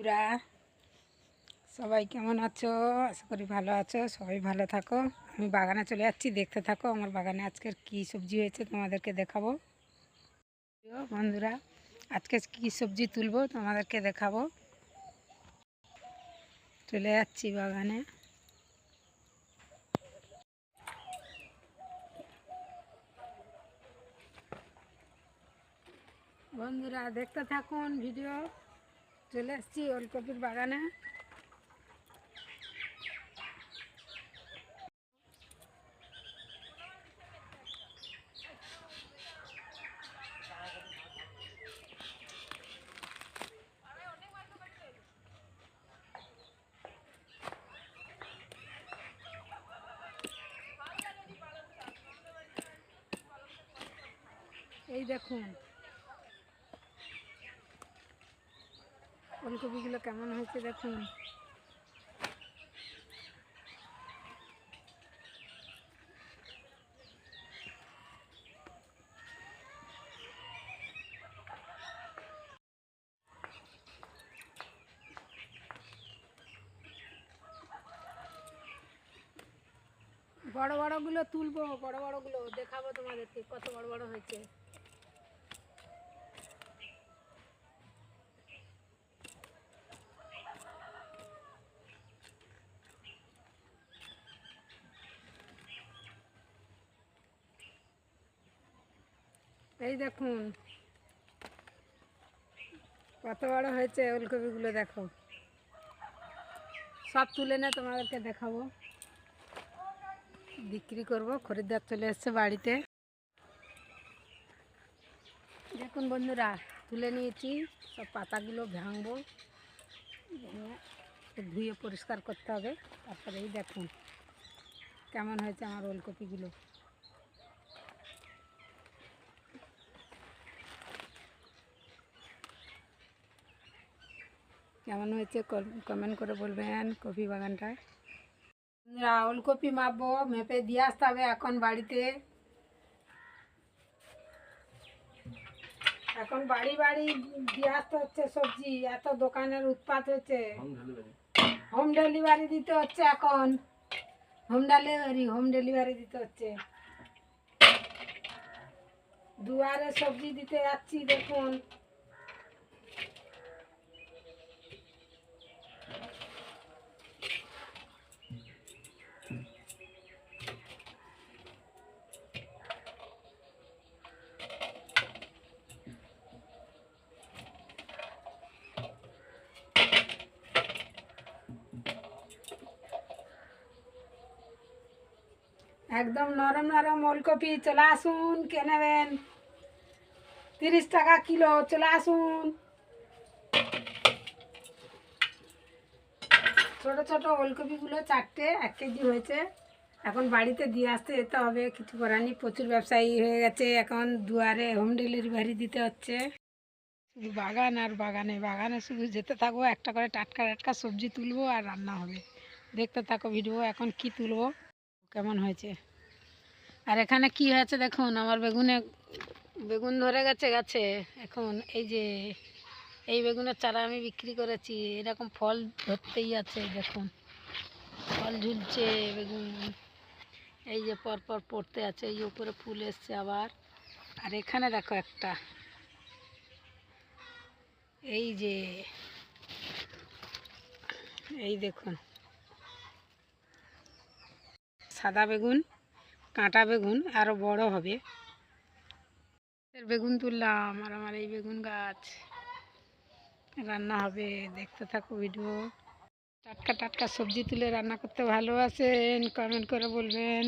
বন্ধুরা সবাই কেমন আছো? আশা করি ভালো আছো, সবাই ভালো থাকো। আমি বাগানে চলে যাচ্ছি, দেখতে থাকো আমার বাগানে আজকের কি সবজি হয়েছে তোমাদেরকে দেখাবো। বন্ধুরা আজকে কি সবজি তুলবো তোমাদেরকে দেখাবো। চলে যাচ্ছি বাগানে। বন্ধুরা দেখতে থাকুন ভিডিও। চলে এসেছি ওলকপির বাগানে। এই দেখুন ওলকপিগুলো কেমন হয়েছে দেখুন। বড় বড়গুলো তুলবো, বড় বড়গুলো দেখাবো তোমাদেরকে কত বড় বড় হয়েছে। এই দেখুন কত বড় হয়েছে ওলকপিগুলো, দেখো সব তুলে না তোমাদেরকে দেখাবো। বিক্রি করব, খরিদ্দার চলে এসছে বাড়িতে। দেখুন বন্ধুরা তুলে নিয়েছি, সব পাতাগুলো ভাঙবো, ধুয়ে পরিষ্কার করতে হবে। তারপরে এই দেখুন কেমন হয়েছে আমার ওলকপিগুলো। কেমন হয়েছে কমেন্ট করে বলবেন কপি বাগানটা। ওলকপি মাপবো, মেপে দিয়ে আসতে হবে এখন বাড়িতে। এখন বাড়ি বাড়ি দিয়ে আসতে হচ্ছে সবজি, এত দোকানের উৎপাত হয়েছে। হোম ডেলিভারি দিতে হচ্ছে এখন, হোম ডেলিভারি দিতে হচ্ছে। দুয়ারে সবজি দিতে যাচ্ছি দেখুন। একদম নরম নরম ওলকপি, চলে আসুন কে নেবেন। 30 টাকা কিলো, চলে আসুন। ছোট ছোট ওলকপিগুলো 4টে 1 কেজি হয়েছে। এখন বাড়িতে দিয়ে আসতে যেতে হবে, কিছু করার নেই, প্রচুর ব্যবসায়ী হয়ে গেছে এখন, দুয়ারে হোম ডেলিভারি দিতে হচ্ছে। শুধু বাগান আর বাগানে বাগানে শুধু যেতে থাকবো, একটা করে টাটকা টাটকা সবজি তুলবো আর রান্না হবে। দেখতে থাকো ভিডিও। এখন কি তুলবো কেমন হয়েছে। আর এখানে কি হয়েছে দেখুন, আমার বেগুন ধরে গেছে গাছে। এখন এই যে এই বেগুনের চারা আমি বিক্রি করেছি, এরকম ফল ধরতেই আছে দেখুন, ফল ঝুলছে বেগুন। এই যে পরপর পড়তে আছে, এই উপরে ফুল এসছে আবার। আর এখানে দেখো একটা, এই যে এই দেখুন সাদা বেগুন, কাঁটা বেগুন আরও বড় হবে। বেগুন তুললাম আর আমার এই বেগুন গাছ রান্না হবে, দেখতে থাকো ভিডিও। টাটকা টাটকা সবজি তুলে রান্না করতে ভালোবাসেন, কমেন্ট করে বলবেন।